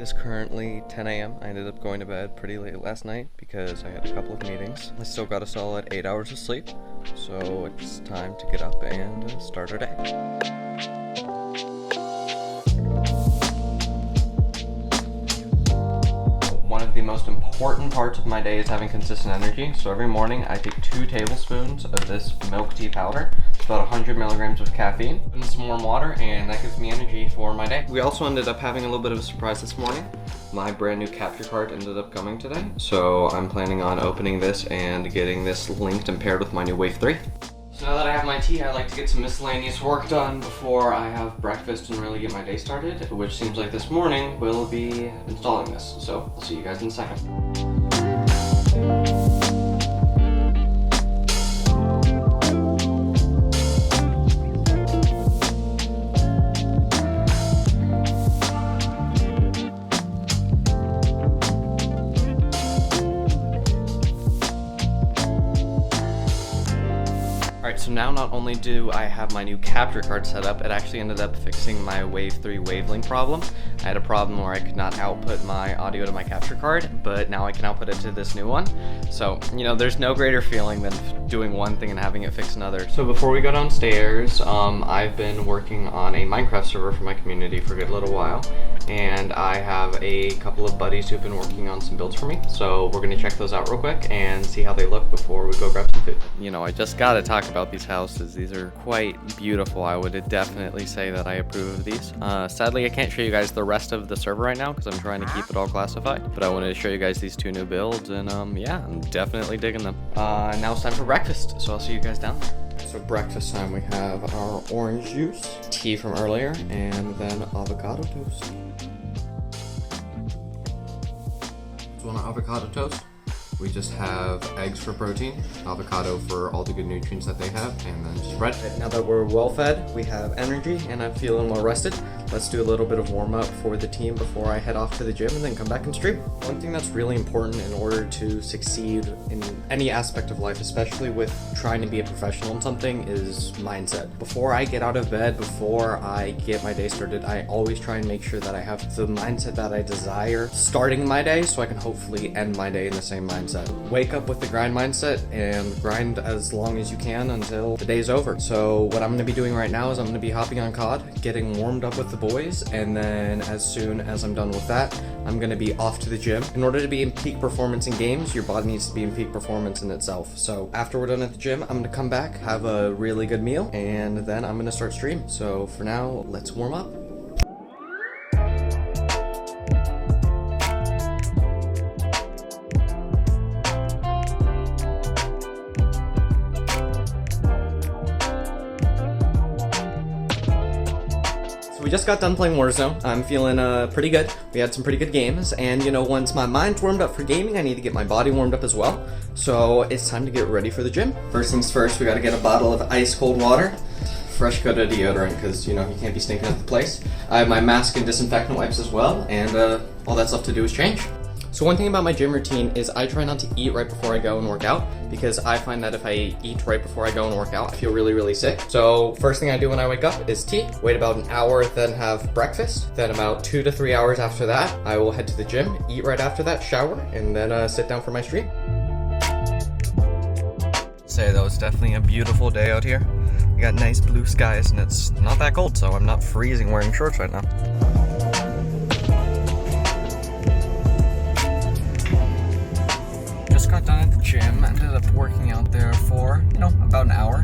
is currently 10 a.m. I ended up going to bed pretty late last night because I had a couple of meetings. I still got a solid 8 hours of sleep, so it's time to get up and start our day. One of the most important parts of my day is having consistent energy. So every morning I take 2 tablespoons of this milk tea powder. It's about 100 milligrams of caffeine and some warm water, and that gives me energy for my day. We also ended up having a little bit of a surprise this morning. My brand new capture card ended up coming today. So I'm planning on opening this and getting this linked and paired with my new Wave 3. So now that I have my tea, I like to get some miscellaneous work done before I have breakfast and really get my day started, which seems like this morning will be installing this. So I'll see you guys in a second. Alright, so now not only do I have my new capture card set up, it actually ended up fixing my Wave 3 wavelength problem. I had a problem where I could not output my audio to my capture card, but now I can output it to this new one. So, you know, there's no greater feeling than doing one thing and having it fix another. So before we go downstairs, I've been working on a Minecraft server for my community for a good little while, and I have a couple of buddies who've been working on some builds for me. So we're gonna check those out real quick and see how they look before we go grab some food. You know, I just gotta talk about these houses. These are quite beautiful. I would definitely say that I approve of these. Sadly, I can't show you guys the rest of the server right now because I'm trying to keep it all classified, but I wanted to show you guys these 2 new builds, and yeah, I'm definitely digging them. Now it's time for breakfast, so I'll see you guys down there. So breakfast time, we have our orange juice, tea from earlier, and then avocado toast. So on our avocado toast, we just have eggs for protein, avocado for all the good nutrients that they have, and then just bread. Now that we're well fed, we have energy, and I'm feeling well rested. Let's do a little bit of warm up for the team before I head off to the gym and then come back and stream. One thing that's really important in order to succeed in any aspect of life, especially with trying to be a professional in something, is mindset. Before I get out of bed, before I get my day started, I always try and make sure that I have the mindset that I desire starting my day, so I can hopefully end my day in the same mindset. Wake up with the grind mindset and grind as long as you can until the day's over. So what I'm going to be doing right now is I'm going to be hopping on COD, getting warmed up with the boys, and then as soon as I'm done with that, I'm going to be off to the gym. In order to be in peak performance in games, your body needs to be in peak performance in itself. So after we're done at the gym, I'm going to come back, have a really good meal, and then I'm going to start stream. So for now, let's warm up. We just got done playing Warzone. I'm feeling pretty good. We had some pretty good games, and you know, once my mind's warmed up for gaming, I need to get my body warmed up as well. So it's time to get ready for the gym. First things first, we gotta get a bottle of ice cold water, fresh coat of deodorant, because you know, you can't be stinking at the place. I have my mask and disinfectant wipes as well, and all that's left to do is change. So one thing about my gym routine is I try not to eat right before I go and work out, because I find that if I eat right before I go and work out, I feel really, really sick. So first thing I do when I wake up is tea, wait about an hour, then have breakfast. Then about 2 to 3 hours after that, I will head to the gym, eat right after that, shower, and then sit down for my stream. Say though, it's definitely a beautiful day out here. We got nice blue skies, and it's not that cold, so I'm not freezing wearing shorts right now. Got done at the gym, ended up working out there for, you know, about an hour.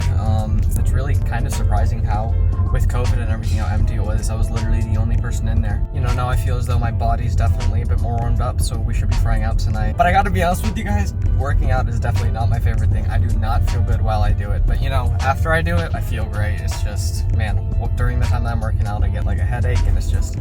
It's really kind of surprising how, with COVID and everything, how empty it was. I was literally the only person in there. You know, now I feel as though my body's definitely a bit more warmed up, so we should be frying out tonight. But I gotta be honest with you guys, working out is definitely not my favorite thing. I do not feel good while I do it. But you know, after I do it, I feel great. It's just, man, during the time that I'm working out, I get like a headache, and it's just,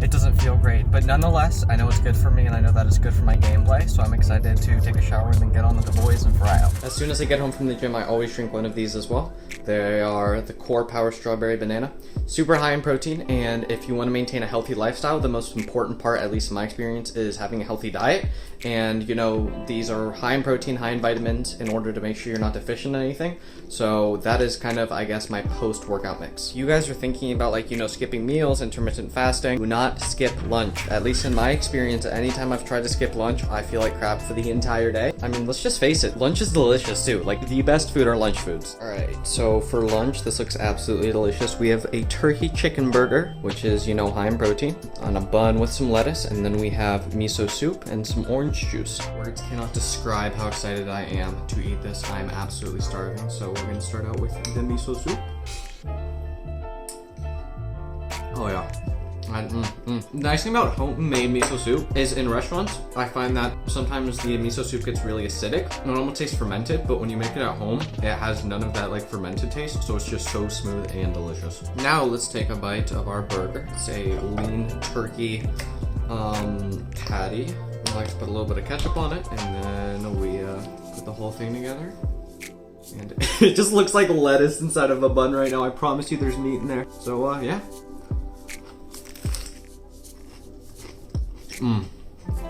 it doesn't feel great, but nonetheless, I know it's good for me, and I know that it's good for my gameplay, so I'm excited to take a shower and then get on with the boys and fry out. As soon as I get home from the gym, I always drink one of these as well. They are the Core Power Strawberry Banana. Super high in protein, and if you want to maintain a healthy lifestyle, the most important part, at least in my experience, is having a healthy diet. And you know, these are high in protein, high in vitamins, in order to make sure you're not deficient in anything. So that is kind of, I guess, my post-workout mix. You guys are thinking about, like, you know, skipping meals, intermittent fasting. Do not cannot skip lunch. At least in my experience, anytime I've tried to skip lunch, I feel like crap for the entire day. I mean, let's just face it, lunch is delicious too. Like, the best food are lunch foods. All right, so for lunch, this looks absolutely delicious. We have a turkey chicken burger, which is, you know, high in protein, on a bun with some lettuce, and then we have miso soup and some orange juice. Words cannot describe how excited I am to eat this. I'm absolutely starving, so we're gonna start out with the miso soup. Oh yeah. The nice thing about homemade miso soup is in restaurants, I find that sometimes the miso soup gets really acidic. It almost tastes fermented, but when you make it at home, it has none of that like fermented taste, so it's just so smooth and delicious. Now let's take a bite of our burger. It's a lean turkey patty. I like to put a little bit of ketchup on it, and then we put the whole thing together. And it just looks like lettuce inside of a bun right now. I promise you there's meat in there. So yeah.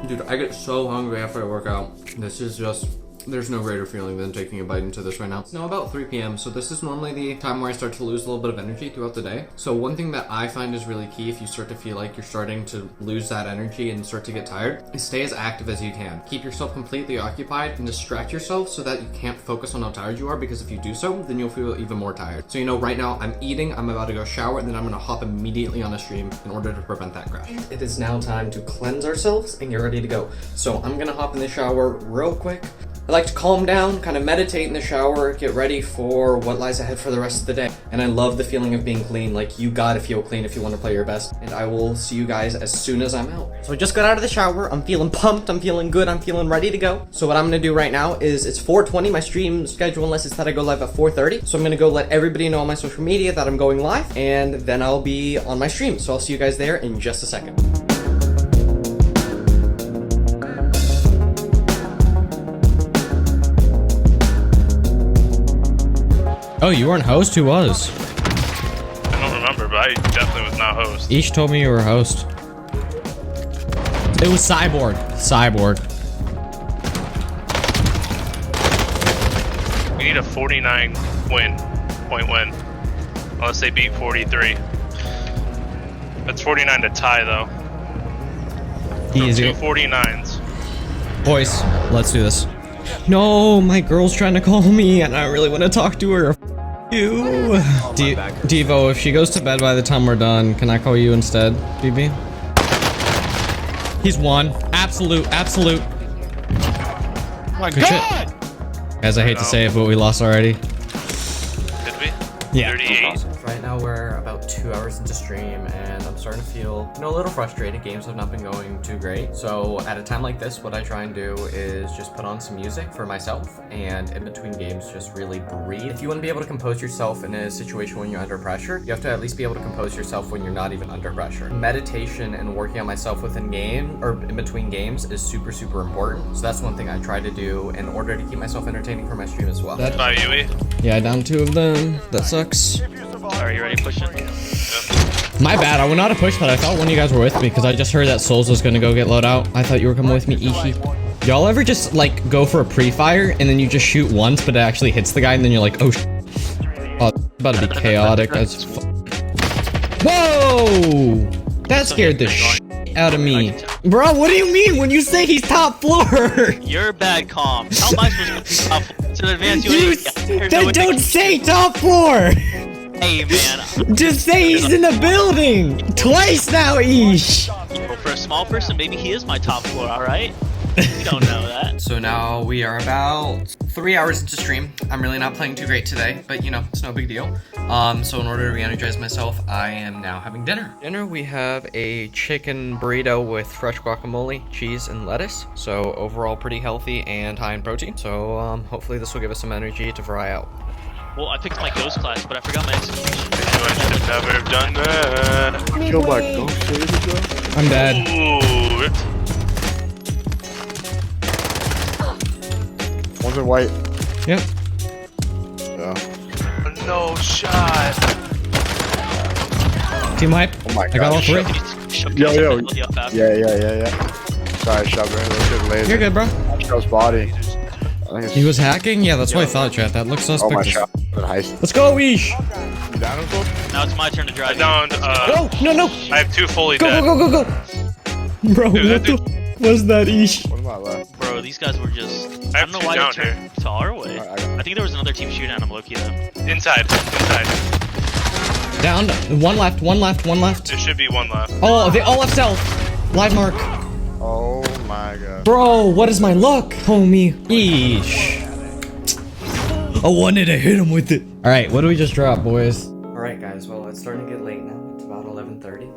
Dude, I get so hungry after I work out. This is just, there's no greater feeling than taking a bite into this right now. It's now about 3 p.m. so this is normally the time where I start to lose a little bit of energy throughout the day. So one thing that I find is really key if you start to feel like you're starting to lose that energy and start to get tired, is stay as active as you can. Keep yourself completely occupied and distract yourself so that you can't focus on how tired you are, because if you do so, then you'll feel even more tired. So you know, right now I'm eating, I'm about to go shower, and then I'm gonna hop immediately on a stream in order to prevent that crash. It is now time to cleanse ourselves and get ready to go. So I'm gonna hop in the shower real quick. I like to calm down, kind of meditate in the shower, get ready for what lies ahead for the rest of the day. And I love the feeling of being clean. Like, you gotta feel clean if you want to play your best. And I will see you guys as soon as I'm out. So I just got out of the shower. I'm feeling pumped. I'm feeling good. I'm feeling ready to go. So what I'm gonna do right now is, it's 4:20. My stream schedule, unless it's that I go live at 4:30. So I'm gonna go let everybody know on my social media that I'm going live, and then I'll be on my stream. So I'll see you guys there in just a second. Oh, you weren't host? Who was? I don't remember, but I definitely was not host. Each told me you were host. It was Cyborg. Cyborg. We need a 49 point win. Unless they beat 43. That's 49 to tie, though. Easy. 2 49s. Boys, let's do this. No, my girl's trying to call me and I really want to talk to her. You. Devo, if she goes to bed by the time we're done, can I call you instead, BB? He's won. Absolute. Oh my Good god! Shit. Guys, I hate to say it, but we lost already. Did we? Yeah. 38. Right now we're about 2 hours into stream, and I'm starting to feel, you know, a little frustrated. Games have not been going too great. So at a time like this, what I try and do is just put on some music for myself, and in between games, just really breathe. If you want to be able to compose yourself in a situation when you're under pressure, you have to at least be able to compose yourself when you're not even under pressure. Meditation and working on myself within game, or in between games, is super, super important. So that's one thing I try to do in order to keep myself entertaining for my stream as well. Bye, Yui. Yeah, down 2 of them. That sucks. Are you ready to push it? My bad, I would not have pushed, but I thought one of you guys were with me because I just heard that Souls was gonna go get load out. I thought you were coming with me, Ishi. Y'all ever just like go for a pre-fire and then you just shoot once, but it actually hits the guy and then you're like, oh, oh, it's about to be chaotic as Whoa! That scared the out of me. Bro, what do you mean when you say he's top floor? You're bad comp. How am I supposed to be top floor? To advance you Then don't say top floor! Hey man. Just say he's in the building! Twice now, Ish! Well, for a small person, maybe he is my top floor, alright? You don't know that. So now we are about 3 hours into stream. I'm really not playing too great today, but you know, it's no big deal. So in order to re-energize myself, I am now having dinner. Dinner, we have a chicken burrito with fresh guacamole, cheese, and lettuce. So overall pretty healthy and high in protein. So hopefully this will give us some energy to fry out. Well, I picked my ghost class, but I forgot my execution. I should have never done that. Kill my ghost. I'm dead. Ooh, ripped. One's in white. Yep. Yeah. No shot. Team wipe. Oh my I got all god. 3. Yo. Yeah. Sorry, shot right. Let's get laser. You're good, bro. Shot's body. He was hacking? Yeah, that's what I thought, chat. That looks Oh my suspect. god. Let's go, Ish! You down him, folks? Now it's my turn to I drive. downed, No! I have 2 fully Go, dead. go! Bro, Dude, what that the f was that, Ish? What am I left? Bro, these guys were just. I I have don't know two why down they turned to our way. Alright, I think there was another team shooting at him, Loki, though. Inside. Down. One left. There should be 1 left. Oh, they all left south. Live mark. Oh my god. Bro, what is my luck, homie? Eesh. I wanted to hit him with it. All right, what do we just drop, boys? All right, guys. Well, it's starting to get late now. It's about 11:30.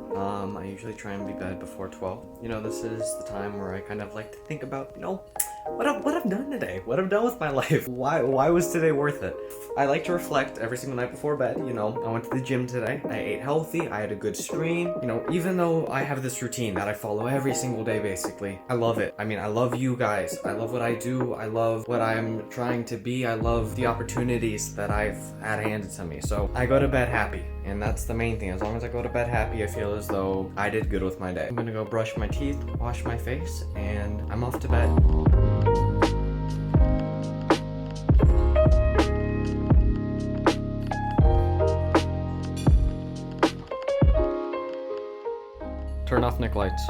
I usually try and be bed before 12. You know, this is the time where I kind of like to think about, you know, what I've done today, what I've done with my life. Why was today worth it? I like to reflect every single night before bed. You know, I went to the gym today. I ate healthy. I had a good stream. You know, even though I have this routine that I follow every single day, basically, I love it. I mean, I love you guys. I love what I do. I love what I'm trying to be. I love the opportunities that I've had handed to me. So I go to bed happy. And that's the main thing. As long as I go to bed happy, I feel as though I did good with my day. I'm gonna go brush my teeth, wash my face, and I'm off to bed. Turn off Nick lights.